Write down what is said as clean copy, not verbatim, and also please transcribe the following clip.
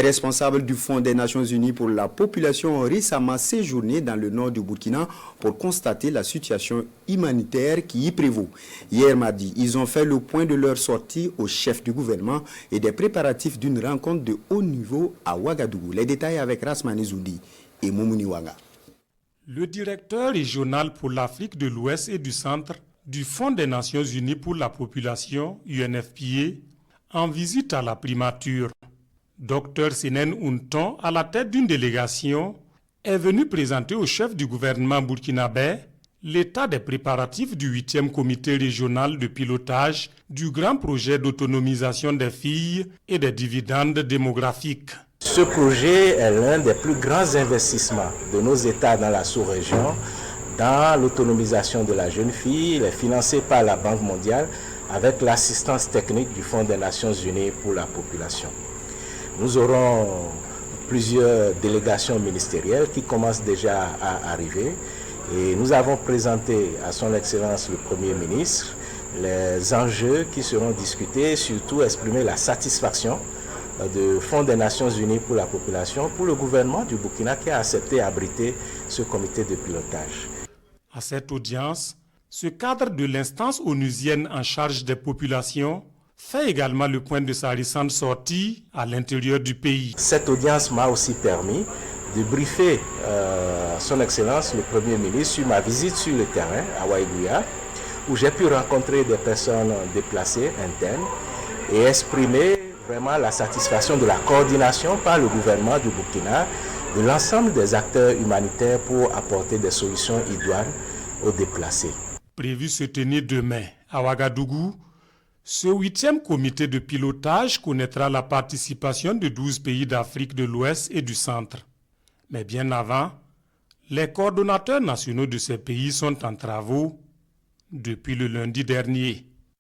Les responsables du Fonds des Nations Unies pour la population ont récemment séjourné dans le nord du Burkina pour constater la situation humanitaire qui y prévaut. Hier mardi, ils ont fait le point de leur sortie au chef du gouvernement et des préparatifs d'une rencontre de haut niveau à Ouagadougou. Les détails avec Rasmani Zoudi et Moumouni Wanga. Le directeur régional pour l'Afrique de l'Ouest et du Centre du Fonds des Nations Unies pour la population, UNFPA, en visite à la primature. Dr Senen Ounton, à la tête d'une délégation, est venu présenter au chef du gouvernement burkinabé l'état des préparatifs du 8e comité régional de pilotage du grand projet d'autonomisation des filles et des dividendes démographiques. Ce projet est l'un des plus grands investissements de nos États dans la sous-région, dans l'autonomisation de la jeune fille. Il est financé par la Banque mondiale avec l'assistance technique du Fonds des Nations Unies pour la population. Nous aurons plusieurs délégations ministérielles qui commencent déjà à arriver et nous avons présenté à son Excellence le Premier ministre les enjeux qui seront discutés, surtout exprimer la satisfaction du Fonds des Nations Unies pour la population, pour le gouvernement du Burkina qui a accepté abriter ce comité de pilotage. À cette audience, ce cadre de l'instance onusienne en charge des populations fait également le point de sa récente sortie à l'intérieur du pays. Cette audience m'a aussi permis de briefer son Excellence le Premier ministre sur ma visite sur le terrain à Waïgouya, où j'ai pu rencontrer des personnes déplacées internes et exprimer vraiment la satisfaction de la coordination par le gouvernement du Burkina de l'ensemble des acteurs humanitaires pour apporter des solutions idoines aux déplacés. Prévu se tenir demain à Ouagadougou, ce 8e comité de pilotage connaîtra la participation de 12 pays d'Afrique de l'Ouest et du Centre. Mais bien avant, les coordonnateurs nationaux de ces pays sont en travaux depuis le lundi dernier.